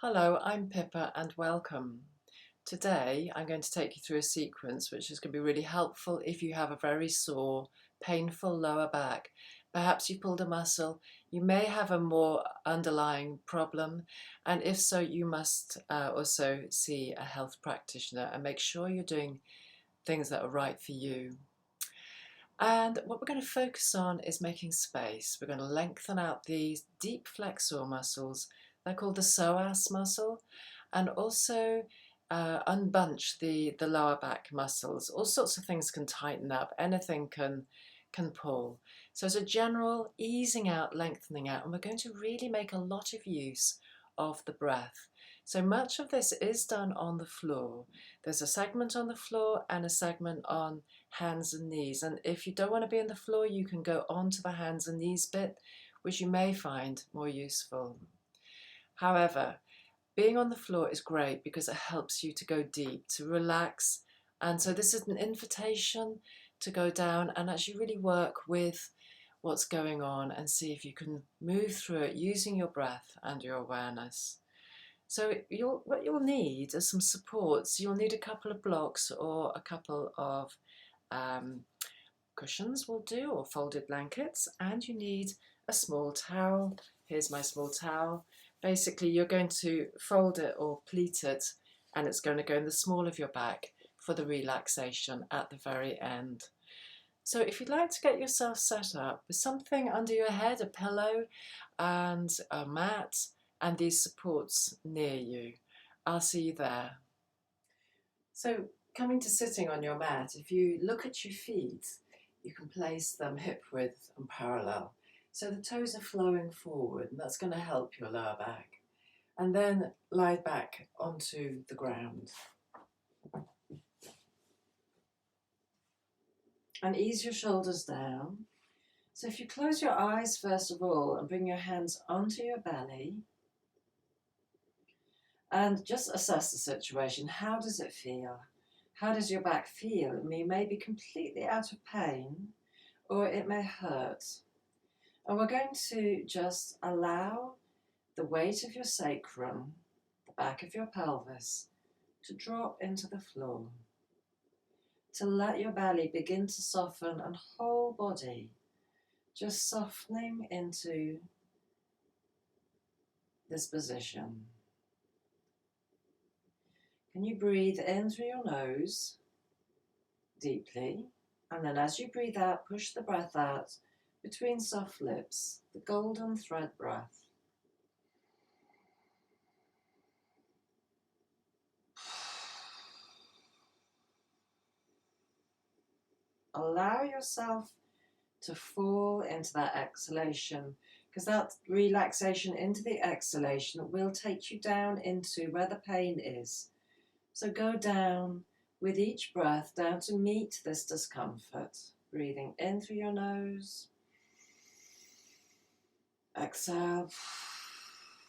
Hello, I'm Pippa and welcome. Today I'm going to take you through a sequence which is going to be really helpful if you have a very sore, painful lower back. Perhaps you pulled a muscle, you may have a more underlying problem, and if so, you must also see a health practitioner and make sure you're doing things that are right for you. And what we're going to focus on is making space. We're going to lengthen out these deep flexor muscles. They're called the psoas muscle, and also unbunch the lower back muscles. All sorts of things can tighten up. Anything can pull. So it's a general easing out, lengthening out, and we're going to really make a lot of use of the breath. So much of this is done on the floor. There's a segment on the floor and a segment on hands and knees, and if you don't want to be on the floor, you can go onto the hands and knees bit, which you may find more useful. However, being on the floor is great because it helps you to go deep, to relax, and so this is an invitation to go down and actually really work with what's going on and see if you can move through it using your breath and your awareness. So what you'll need are some supports. You'll need a couple of blocks or a couple of cushions will do, or folded blankets, and you need a small towel. Here's my small towel. Basically, you're going to fold it or pleat it, and it's going to go in the small of your back for the relaxation at the very end. So if you'd like to get yourself set up with something under your head, a pillow and a mat, and these supports near you, I'll see you there. So coming to sitting on your mat, if you look at your feet, you can place them hip width and parallel. So the toes are flowing forward, and that's going to help your lower back. And then lie back onto the ground. And ease your shoulders down. So if you close your eyes first of all and bring your hands onto your belly, and just assess the situation. How does it feel? How does your back feel? It may be completely out of pain, or it may hurt. And we're going to just allow the weight of your sacrum, the back of your pelvis, to drop into the floor. To let your belly begin to soften and whole body just softening into this position. Can you breathe in through your nose deeply, and then as you breathe out, push the breath out between soft lips, the golden thread breath. Allow yourself to fall into that exhalation, because that relaxation into the exhalation will take you down into where the pain is. So go down with each breath, down to meet this discomfort. Breathing in through your nose. Exhale.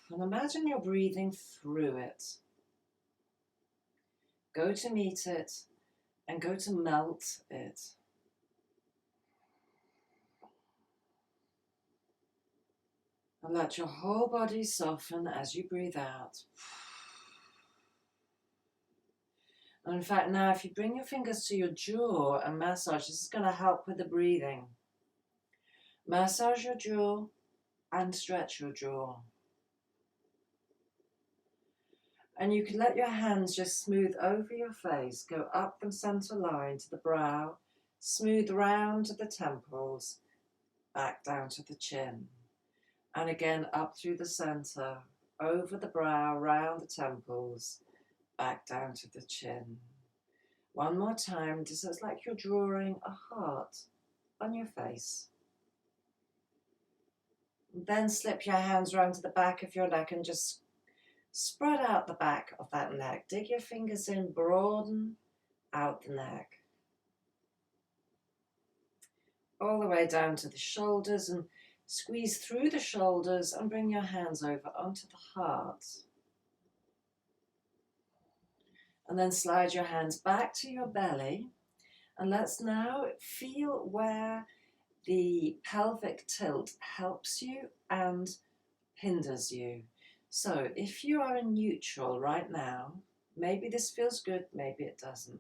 And imagine you're breathing through it. Go to meet it and go to melt it. And let your whole body soften as you breathe out. And in fact, now if you bring your fingers to your jaw and massage, this is going to help with the breathing. Massage your jaw and stretch your jaw. And you can let your hands just smooth over your face, go up the center line to the brow, smooth round to the temples, back down to the chin. And again up through the center, over the brow, round the temples, back down to the chin. One more time, just it's like you're drawing a heart on your face. Then slip your hands around to the back of your neck and just spread out the back of that neck. Dig your fingers in, broaden out the neck. All the way down to the shoulders, and squeeze through the shoulders and bring your hands over onto the heart. And then slide your hands back to your belly. And let's now feel where the pelvic tilt helps you and hinders you. So if you are in neutral right now, maybe this feels good, maybe it doesn't.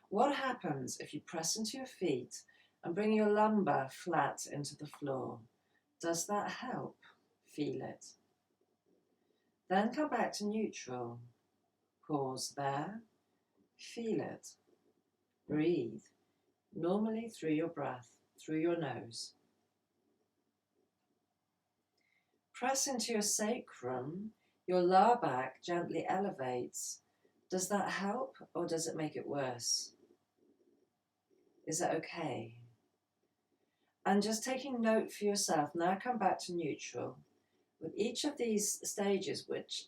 What happens if you press into your feet and bring your lumbar flat into the floor? Does that help? Feel it. Then come back to neutral. Pause there. Feel it. Breathe. Normally through your breath, through your nose. Press into your sacrum. Your lower back gently elevates. Does that help or does it make it worse? Is it okay? And just taking note for yourself, now come back to neutral. With each of these stages, which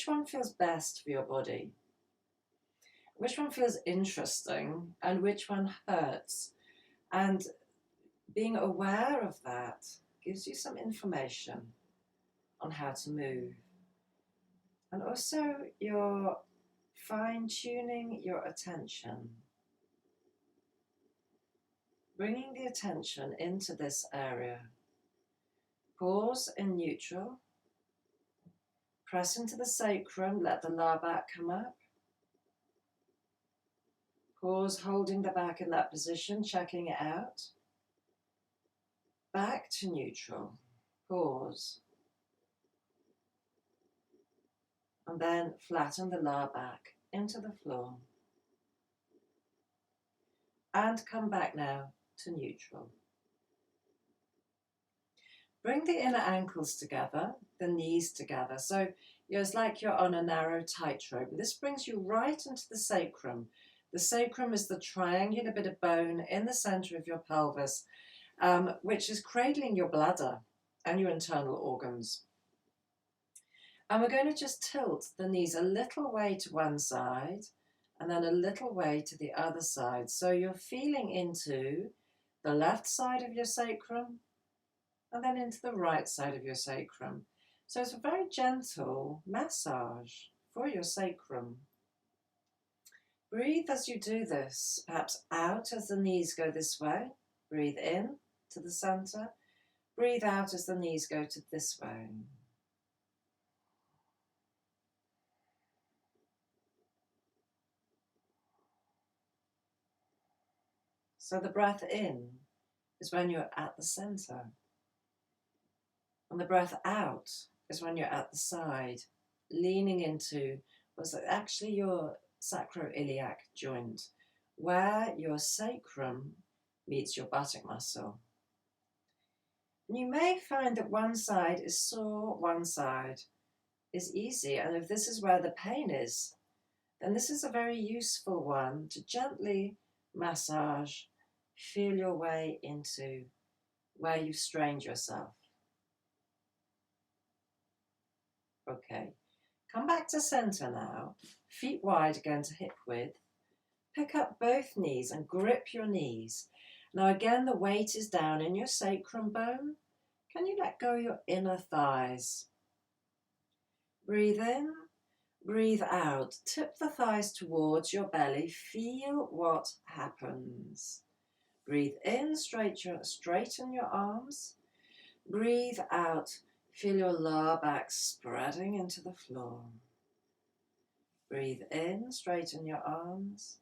one feels best for your body? Which one feels interesting and which one hurts? And being aware of that gives you some information on how to move. And also you're fine-tuning your attention. Bringing the attention into this area. Pause in neutral. Press into the sacrum, let the lower back come up. Pause, holding the back in that position, checking it out. Back to neutral. Pause. And then flatten the lower back into the floor. And come back now to neutral. Bring the inner ankles together, the knees together. So it's like you're on a narrow tightrope. This brings you right into the sacrum. The sacrum is the triangular bit of bone in the center of your pelvis, which is cradling your bladder and your internal organs. And we're going to just tilt the knees a little way to one side and then a little way to the other side. So you're feeling into the left side of your sacrum and then into the right side of your sacrum. So it's a very gentle massage for your sacrum. Breathe as you do this, perhaps out as the knees go this way. Breathe in to the center. Breathe out as the knees go to this way. So the breath in is when you're at the center. And the breath out is when you're at the side, leaning into what's actually your sacroiliac joint, where your sacrum meets your buttock muscle. And you may find that one side is sore, one side is easy. And if this is where the pain is, then this is a very useful one to gently massage, feel your way into where you've strained yourself. Okay, come back to center now, feet wide again to hip width. Pick up both knees and grip your knees. Now again, the weight is down in your sacrum bone. Can you let go your inner thighs? Breathe in, breathe out. Tip the thighs towards your belly. Feel what happens. Breathe in, straighten your arms. Breathe out. Feel your lower back spreading into the floor. Breathe in, straighten your arms.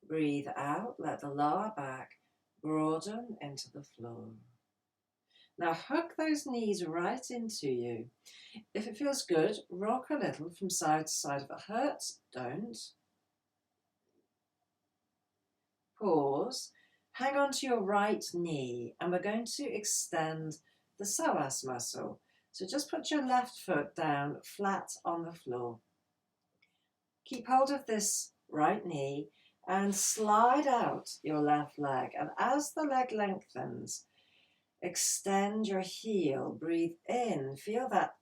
Breathe out, let the lower back broaden into the floor. Now hook those knees right into you. If it feels good, rock a little from side to side. If it hurts, don't. Pause. Hang on to your right knee and we're going to extend the psoas muscle. So just put your left foot down flat on the floor. Keep hold of this right knee and slide out your left leg. And as the leg lengthens, extend your heel. Breathe in. Feel that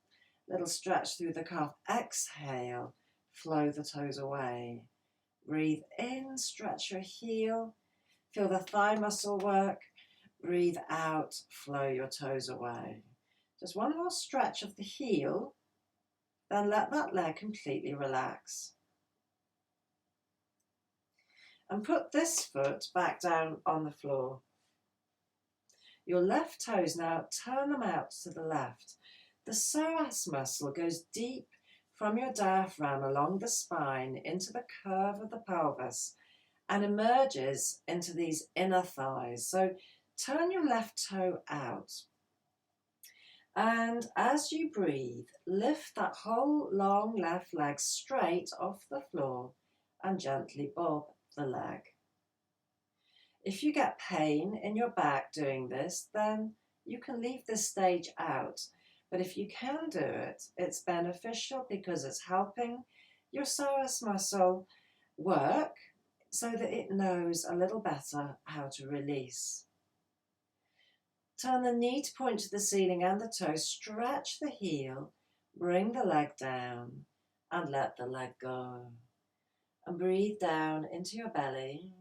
little stretch through the calf. Exhale. Flow the toes away. Breathe in. Stretch your heel. Feel the thigh muscle work. Breathe out. Flow your toes away. Just one more stretch of the heel. Then let that leg completely relax. And put this foot back down on the floor. Your left toes now, turn them out to the left. The psoas muscle goes deep from your diaphragm along the spine into the curve of the pelvis and emerges into these inner thighs. So turn your left toe out. And as you breathe, lift that whole long left leg straight off the floor and gently bob the leg. If you get pain in your back doing this, then you can leave this stage out. But if you can do it, it's beneficial because it's helping your psoas muscle work so that it knows a little better how to release. Turn the knee to point to the ceiling and the toe, stretch the heel, bring the leg down and let the leg go. And breathe down into your belly.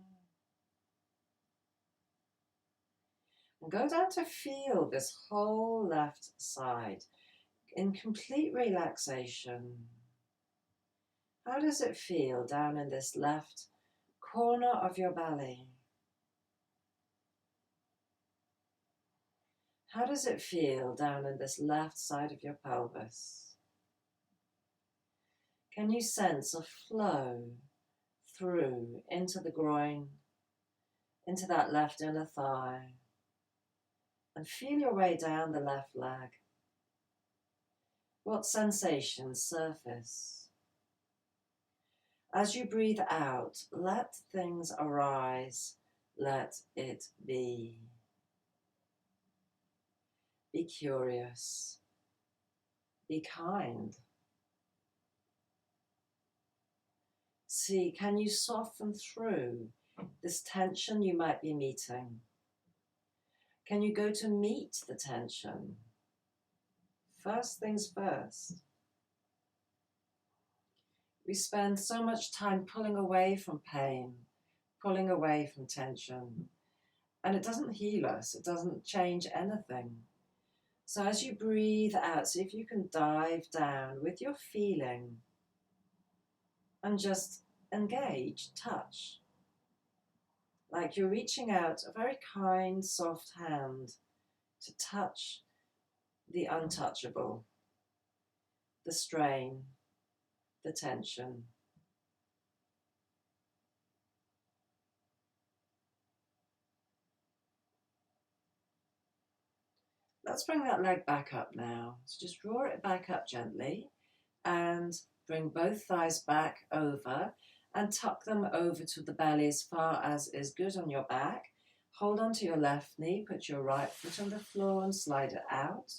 And go down to feel this whole left side in complete relaxation. How does it feel down in this left corner of your belly? How does it feel down in this left side of your pelvis? Can you sense a flow through into the groin, into that left inner thigh, and feel your way down the left leg? What sensations surface? As you breathe out, let things arise, let it be. Be curious. Be kind. See, can you soften through this tension you might be meeting? Can you go to meet the tension? First things first. We spend so much time pulling away from pain, pulling away from tension, and it doesn't heal us, it doesn't change anything. So as you breathe out, see if you can dive down with your feeling and just engage, touch. Like you're reaching out a very kind, soft hand to touch the untouchable, the strain, the tension. Let's bring that leg back up now. So just draw it back up gently and bring both thighs back over and tuck them over to the belly as far as is good on your back. Hold on to your left knee, put your right foot on the floor and slide it out.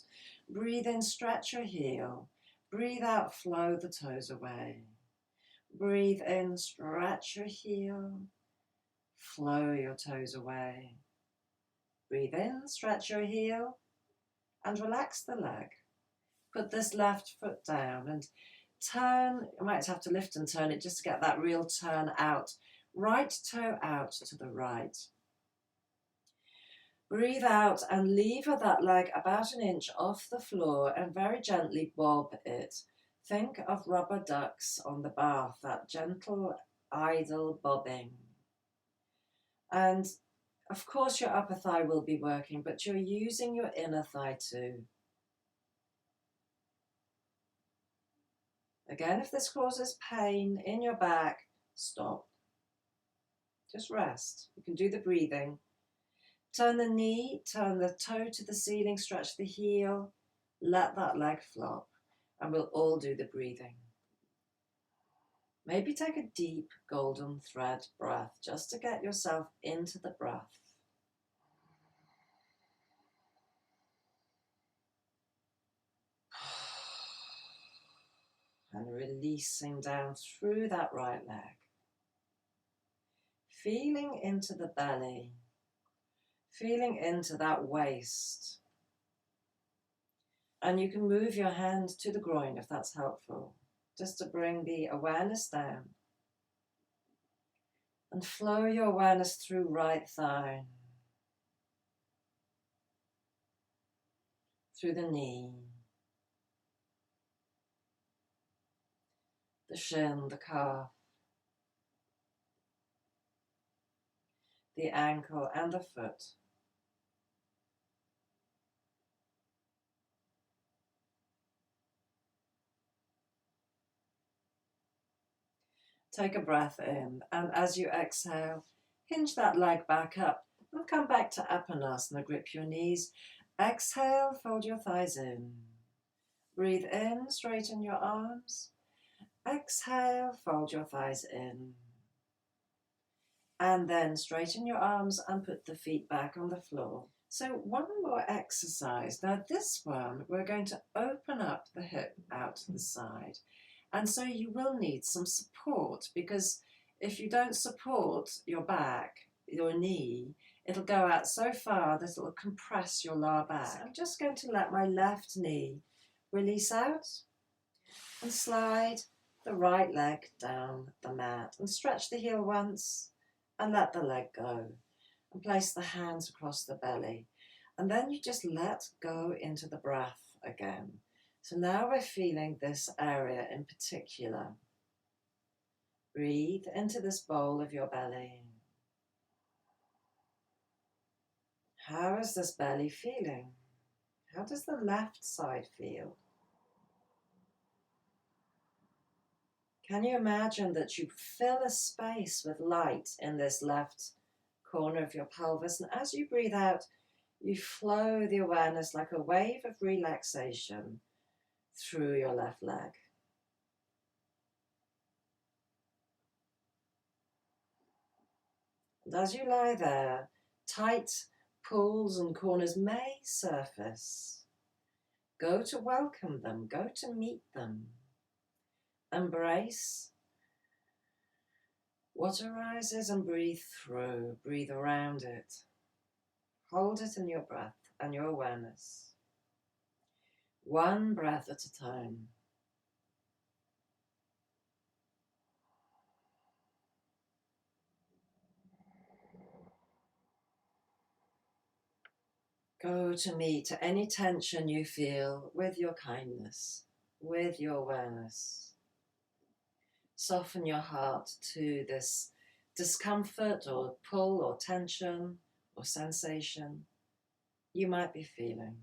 Breathe in, stretch your heel. Breathe out, flow the toes away. Breathe in, stretch your heel. Flow your toes away. Breathe in, stretch your heel. And relax the leg. Put this left foot down and turn. You might have to lift and turn it just to get that real turn out. Right toe out to the right. Breathe out and lever that leg about an inch off the floor and very gently bob it. Think of rubber ducks on the bath, that gentle, idle bobbing. And of course your upper thigh will be working, but you're using your inner thigh too. Again, if this causes pain in your back, stop. Just rest. You can do the breathing. Turn the knee, turn the toe to the ceiling, stretch the heel, let that leg flop, and we'll all do the breathing. Maybe take a deep golden thread breath just to get yourself into the breath. And releasing down through that right leg. Feeling into the belly, feeling into that waist. And you can move your hand to the groin if that's helpful, just to bring the awareness down. And flow your awareness through right thigh, through the knee, the shin, the calf, the ankle and the foot. Take a breath in, and as you exhale, hinge that leg back up and come back to Apanasana. Grip your knees. Exhale, fold your thighs in. Breathe in, straighten your arms. Exhale, fold your thighs in. And then straighten your arms and put the feet back on the floor. So one more exercise. Now this one, we're going to open up the hip out to the side. And so you will need some support, because if you don't support your back, your knee, it'll go out so far that it'll compress your lower back. So I'm just going to let my left knee release out and slide the right leg down the mat and stretch the heel once and let the leg go. And place the hands across the belly. And then you just let go into the breath again. So now we're feeling this area in particular. Breathe into this bowl of your belly. How is this belly feeling? How does the left side feel? Can you imagine that you fill a space with light in this left corner of your pelvis, and as you breathe out, you flow the awareness like a wave of relaxation through your left leg. And as you lie there, tight pulls and corners may surface. Go to welcome them, go to meet them. Embrace what arises and breathe through, breathe around it. Hold it in your breath and your awareness. One breath at a time. Go to meet any tension you feel with your kindness, with your awareness. Soften your heart to this discomfort or pull or tension or sensation you might be feeling.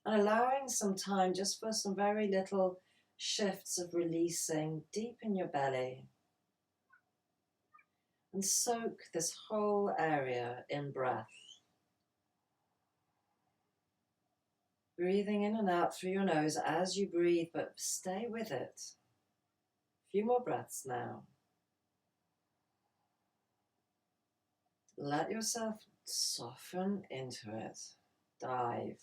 And allowing some time just for some very little shifts of releasing deep in your belly. And soak this whole area in breath. Breathing in and out through your nose as you breathe, but stay with it. A few more breaths now. Let yourself soften into it. Dive.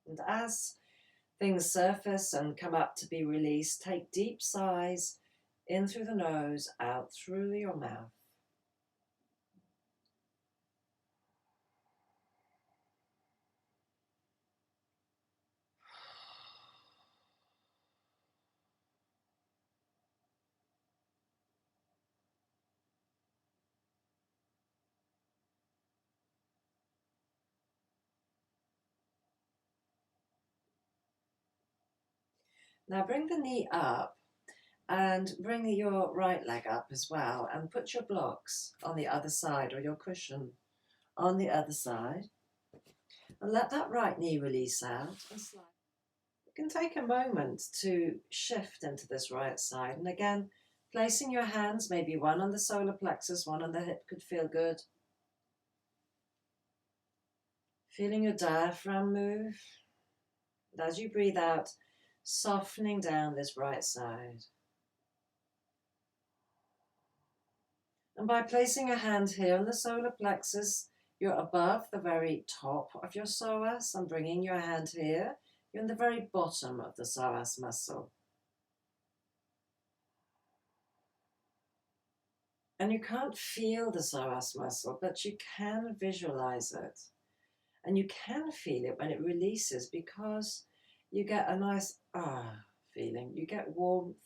And as things surface and come up to be released, take deep sighs in through the nose, out through your mouth. Now bring the knee up and bring your right leg up as well, and put your blocks on the other side, or your cushion on the other side. And let that right knee release out and slide. You can take a moment to shift into this right side, and again, placing your hands, maybe one on the solar plexus, one on the hip could feel good. Feeling your diaphragm move. And as you breathe out, softening down this right side. And by placing a hand here on the solar plexus, you're above the very top of your psoas, and bringing your hand here, you're in the very bottom of the psoas muscle. And you can't feel the psoas muscle, but you can visualize it. And you can feel it when it releases, because you get a nice feeling. You get warmth,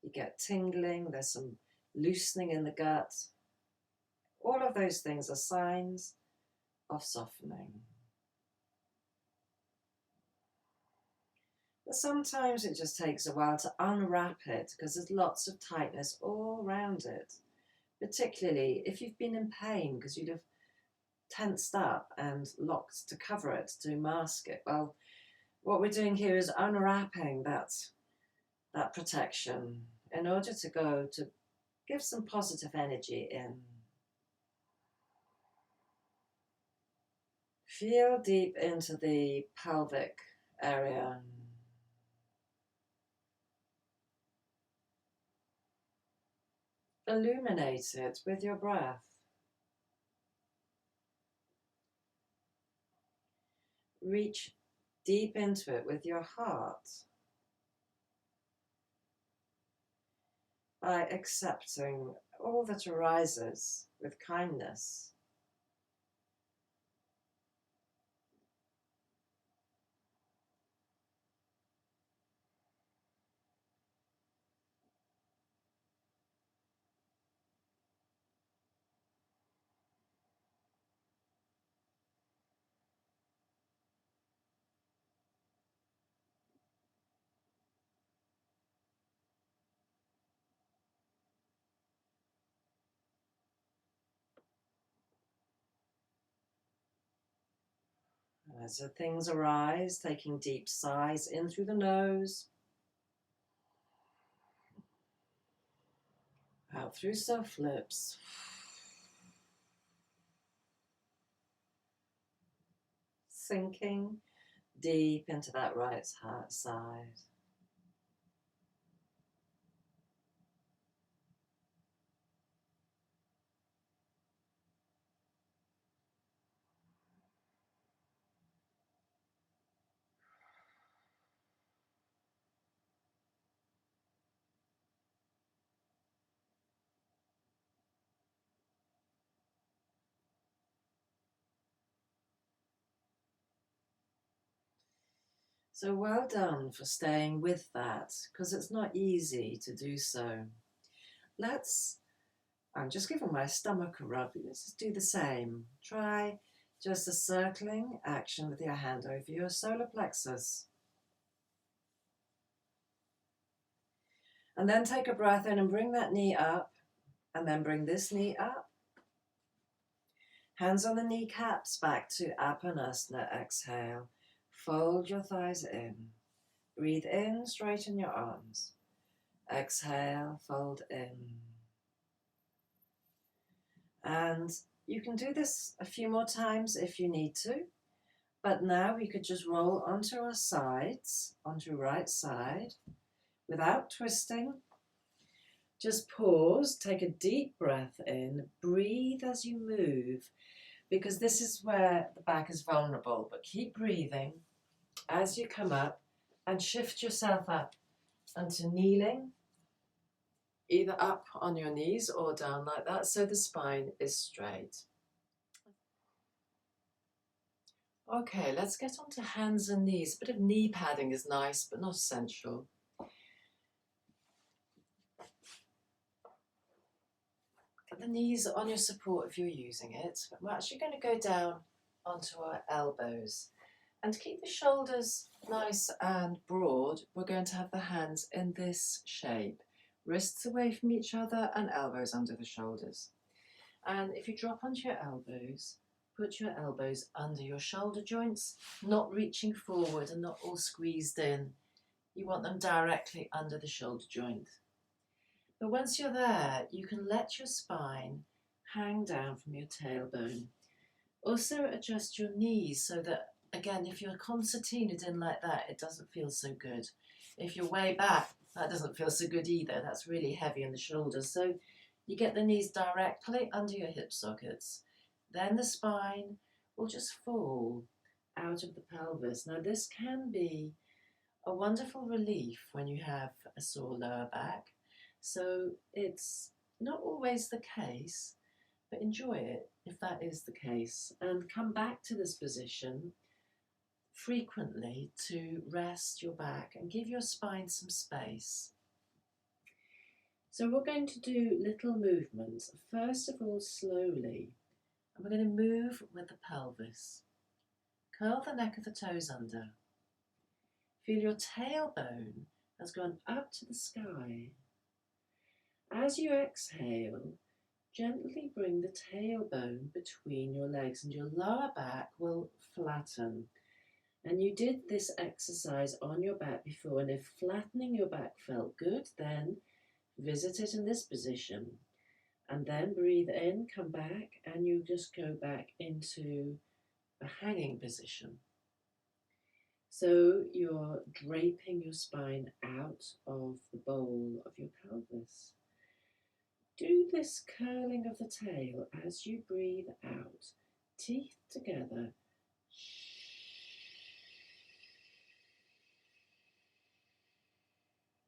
you get tingling, there's some loosening in the gut. All of those things are signs of softening. But sometimes it just takes a while to unwrap it, because there's lots of tightness all around it, particularly if you've been in pain because you'd have tensed up and locked to cover it, to mask it. Well, what we're doing here is unwrapping that protection in order to give some positive energy in. Feel deep into the pelvic area. Illuminate it with your breath. Reach deep into it with your heart by accepting all that arises with kindness. As things arise, taking deep sighs in through the nose, out through soft lips. Sinking deep into that right side. So well done for staying with that, because it's not easy to do so. I'm just giving my stomach a rub. Let's just do the same. Try just a circling action with your hand over your solar plexus. And then take a breath in and bring that knee up, and then bring this knee up. Hands on the kneecaps, back to Apanasana. Exhale. Fold your thighs in. Breathe in, straighten your arms. Exhale, fold in. And you can do this a few more times if you need to. But now we could just roll onto our sides, onto right side, without twisting. Just pause, take a deep breath in, breathe as you move, because this is where the back is vulnerable. But keep breathing as you come up and shift yourself up onto kneeling, either up on your knees or down like that, so the spine is straight. Okay, let's get on to hands and knees. A bit of knee padding is nice, but not essential. Get the knees on your support if you're using it. But we're actually going to go down onto our elbows. And to keep the shoulders nice and broad, we're going to have the hands in this shape. Wrists away from each other and elbows under the shoulders. And if you drop onto your elbows, put your elbows under your shoulder joints, not reaching forward and not all squeezed in. You want them directly under the shoulder joint. But once you're there, you can let your spine hang down from your tailbone. Also adjust your knees so that, again, if you're concertinaed in like that, it doesn't feel so good. If you're way back, that doesn't feel so good either. That's really heavy in the shoulders. So you get the knees directly under your hip sockets. Then the spine will just fall out of the pelvis. Now this can be a wonderful relief when you have a sore lower back. So it's Not always the case, but enjoy it if that is the case, and come back to this position frequently to rest your back and give your spine some space. So we're going to do little movements, first of all slowly, and we're going to move with the pelvis. Curl the neck of the toes under. Feel your tailbone has gone up to the sky. As you exhale, gently bring the tailbone between your legs and your lower back will flatten. And you did this exercise on your back before, and if flattening your back felt good, then visit it in this position. And then breathe in, come back, and you just go back into a hanging position. So you're draping your spine out of the bowl of your pelvis. Do this curling of the tail as you breathe out, teeth together.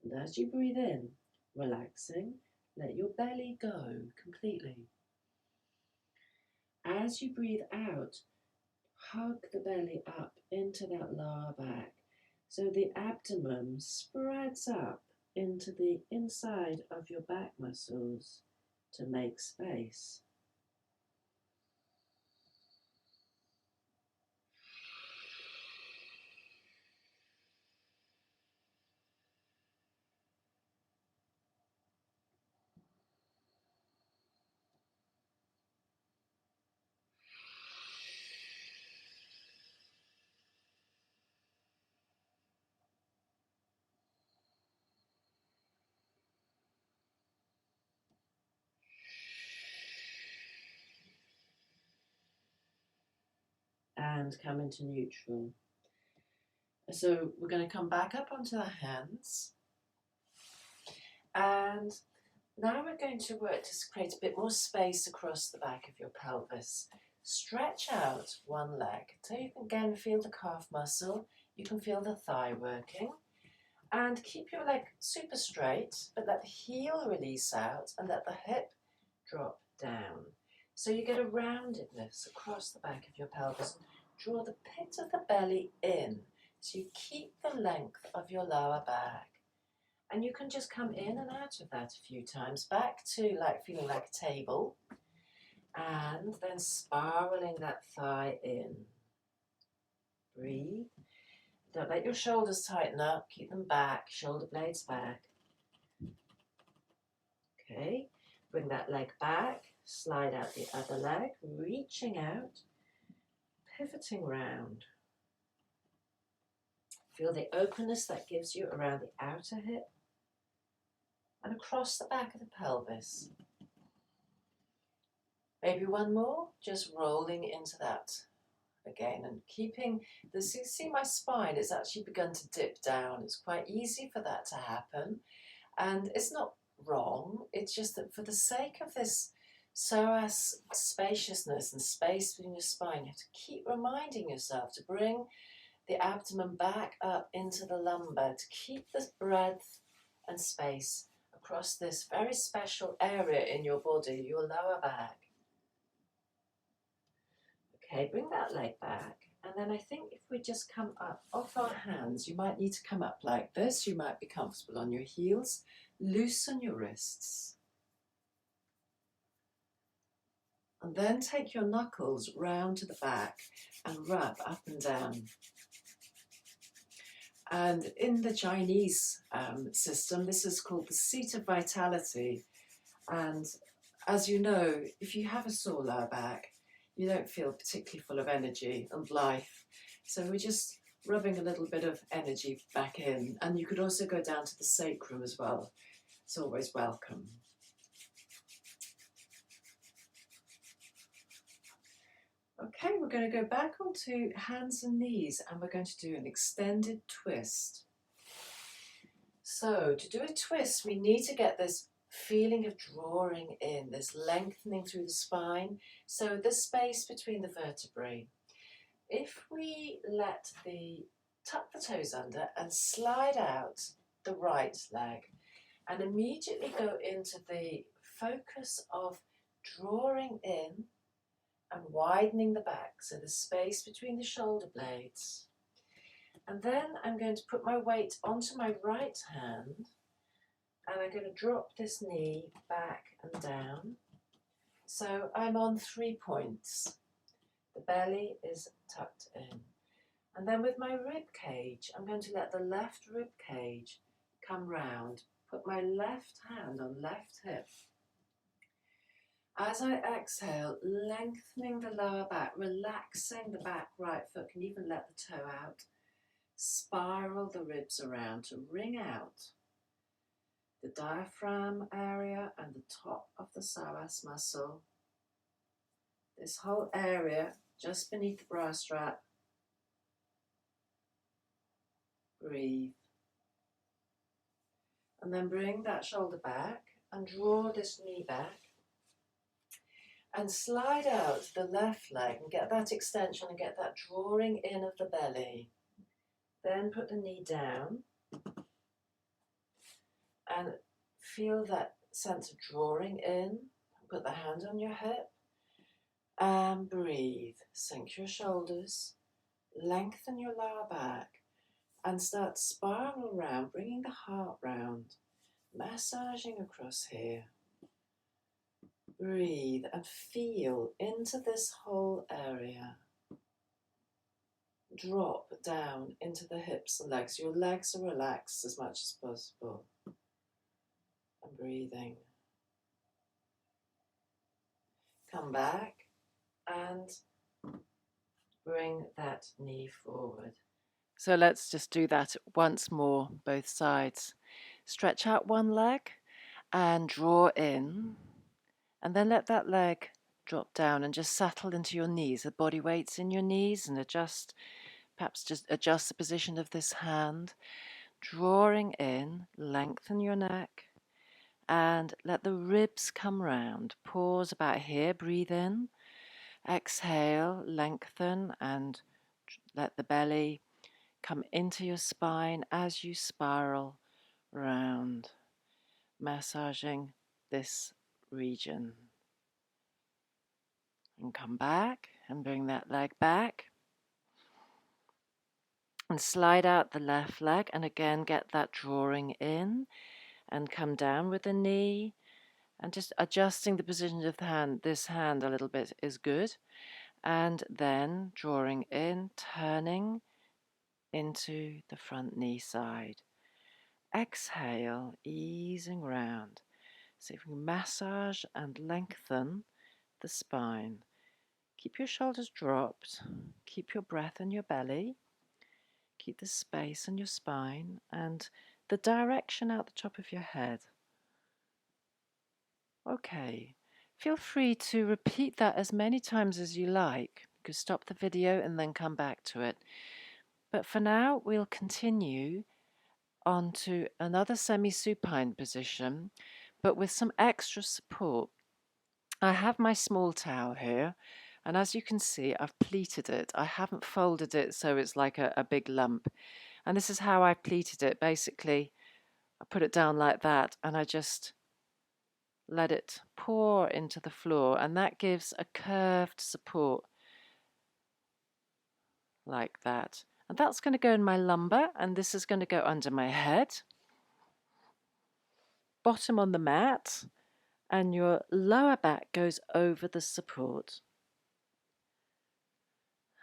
And as you breathe in, relaxing, let your belly go completely. As you breathe out, hug the belly up into that lower back so the abdomen spreads up into the inside of your back muscles to make space. And come into neutral. So we're going to come back up onto the hands, and now we're going to work to create a bit more space across the back of your pelvis. Stretch out one leg so you can again feel the calf muscle, you can feel the thigh working, and keep your leg super straight, but let the heel release out and let the hip drop down. So you get a roundedness across the back of your pelvis. Draw the pit of the belly in, so you keep the length of your lower back. And you can just come in and out of that a few times, back to like feeling like a table, and then spiraling that thigh in. Breathe. Don't let your shoulders tighten up, keep them back, shoulder blades back. Okay, bring that leg back, slide out the other leg, reaching out, pivoting round. Feel the openness that gives you around the outer hip and across the back of the pelvis. Maybe one more, just rolling into that again and keeping this. You see my spine, it's actually begun to dip down. It's quite easy for that to happen, and it's not wrong. It's just that for the sake of this psoas spaciousness and space within your spine, you have to keep reminding yourself to bring the abdomen back up into the lumbar, to keep this breadth and space across this very special area in your body, your lower back. Okay, bring that leg back, and then I think if we just come up off our hands, you might need to come up like this. You might be comfortable on your heels. Loosen your wrists. And then take your knuckles round to the back and rub up and down. And in the Chinese system, this is called the seat of vitality. And as you know, if you have a sore lower back, you don't feel particularly full of energy and life. So we're just rubbing a little bit of energy back in. And you could also go down to the sacrum as well. It's always welcome. Okay, we're going to go back onto hands and knees, and we're going to do an extended twist. So to do a twist, we need to get this feeling of drawing in, this lengthening through the spine, so the space between the vertebrae. If we tuck the toes under and slide out the right leg and immediately go into the focus of drawing in and widening the back, so the space between the shoulder blades. And then I'm going to put my weight onto my right hand, and I'm going to drop this knee back and down. So I'm on 3 points. The belly is tucked in. And then with my rib cage, I'm going to let the left rib cage come round. Put my left hand on left hip. As I exhale, lengthening the lower back, relaxing the back right foot, can even let the toe out. Spiral the ribs around to wring out the diaphragm area and the top of the psoas muscle. This whole area just beneath the bra strap. Breathe. And then bring that shoulder back and draw this knee back. And slide out the left leg and get that extension and get that drawing in of the belly. Then put the knee down and feel that sense of drawing in. Put the hand on your hip and breathe. Sink your shoulders, lengthen your lower back and start to spiral around, bringing the heart round, massaging across here. Breathe and feel into this whole area. Drop down into the hips and legs. Your legs are relaxed as much as possible. And breathing. Come back and bring that knee forward. So let's just do that once more, both sides. Stretch out one leg and draw in. And then let that leg drop down and just settle into your knees. The body weight's in your knees and perhaps just adjust the position of this hand. Drawing in, lengthen your neck and let the ribs come round. Pause about here, breathe in. Exhale, lengthen and let the belly come into your spine as you spiral round, massaging this region. And come back and bring that leg back. And slide out the left leg and again get that drawing in and come down with the knee and just adjusting the position of the hand. This hand a little bit is good. And then drawing in, turning into the front knee side. Exhale, easing round. So if we massage and lengthen the spine. Keep your shoulders dropped. Keep your breath in your belly. Keep the space in your spine and the direction out the top of your head. Okay, feel free to repeat that as many times as you like. You could stop the video and then come back to it. But for now, we'll continue on to another semi-supine position, but with some extra support. I have my small towel here, and as you can see, I've pleated it. I haven't folded it so it's like a big lump. And this is how I pleated it. Basically, I put it down like that, and I just let it pour into the floor, and that gives a curved support like that. And that's going to go in my lumbar, and this is going to go under my head. Bottom on the mat, and your lower back goes over the support.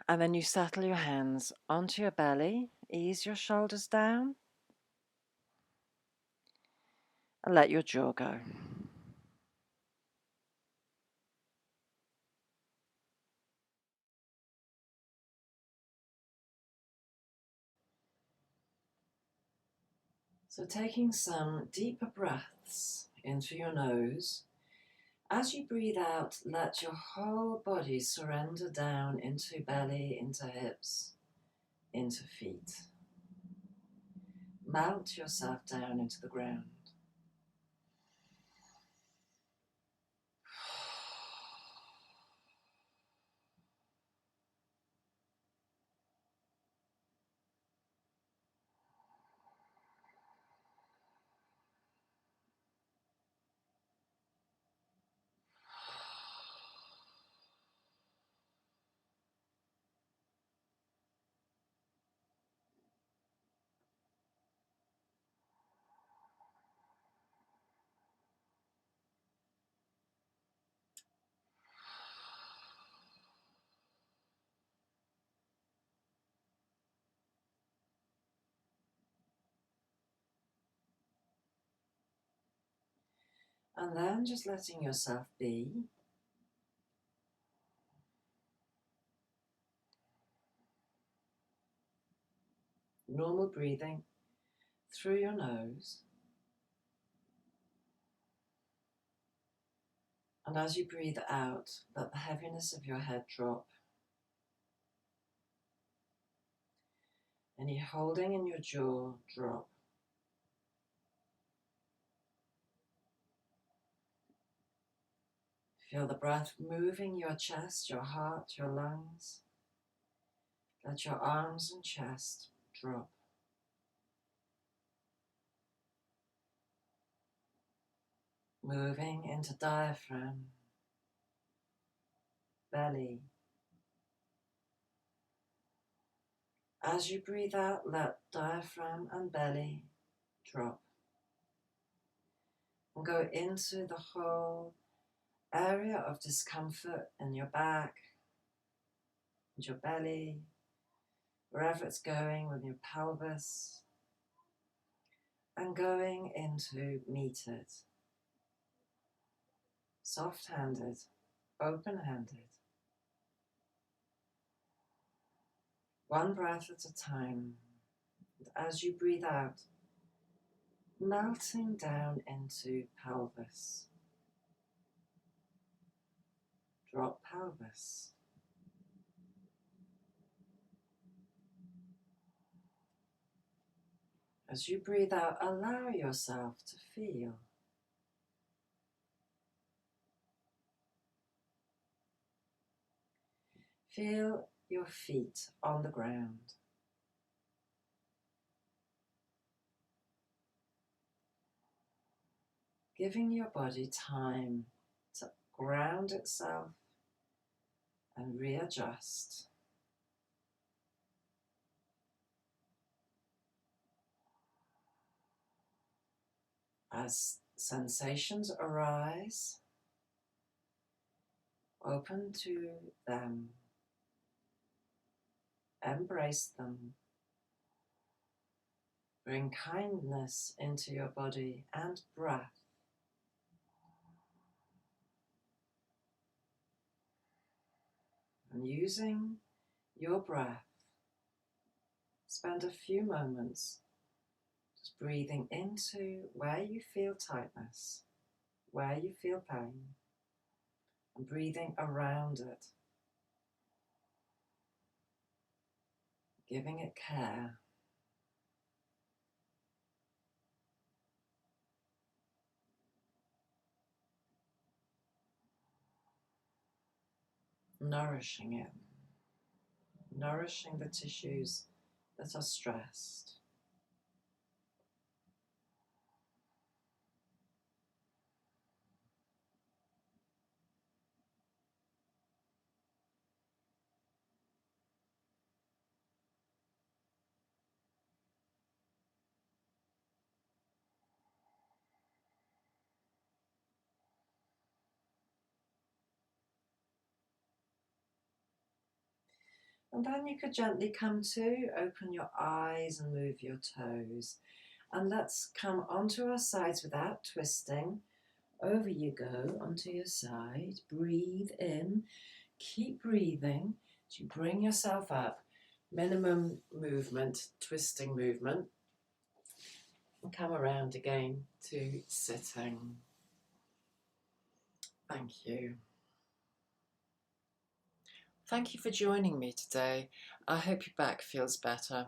And then you settle your hands onto your belly, ease your shoulders down, and let your jaw go. So taking some deeper breaths in through your nose. As you breathe out, let your whole body surrender down into belly, into hips, into feet. Melt yourself down into the ground. And then just letting yourself be. Normal breathing through your nose. And as you breathe out, let the heaviness of your head drop. Any holding in your jaw drop. Feel the breath moving your chest, your heart, your lungs. Let your arms and chest drop. Moving into diaphragm, belly. As you breathe out, let diaphragm and belly drop. And go into the whole area of discomfort in your back, and your belly, wherever it's going with your pelvis, and going into meet it. Soft-handed, open-handed. One breath at a time. And as you breathe out, melting down into pelvis. Drop pelvis. As you breathe out, allow yourself to feel. Feel your feet on the ground. Giving your body time to ground itself and readjust. As sensations arise, open to them, embrace them, bring kindness into your body and breath. And using your breath, spend a few moments just breathing into where you feel tightness, where you feel pain, and breathing around it, giving it care. Nourishing it, nourishing the tissues that are stressed. And then you could gently come to, open your eyes and move your toes. And let's come onto our sides without twisting. Over you go, onto your side. Breathe in. Keep breathing as you bring yourself up. Minimum movement, twisting movement. And come around again to sitting. Thank you. Thank you for joining me today. I hope your back feels better.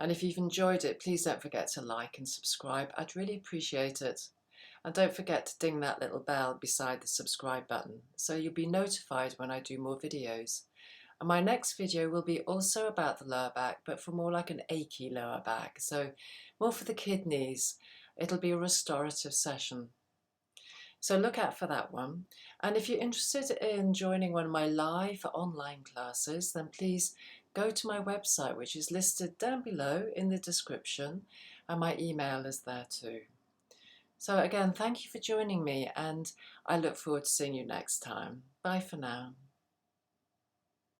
And if you've enjoyed it, please don't forget to like and subscribe. I'd really appreciate it. And don't forget to ding that little bell beside the subscribe button so you'll be notified when I do more videos. And my next video will be also about the lower back, but for more like an achy lower back. So more for the kidneys. It'll be a restorative session. So look out for that one. And if you're interested in joining one of my live online classes, then please go to my website, which is listed down below in the description, and my email is there too. So again, thank you for joining me, and I look forward to seeing you next time. Bye for now.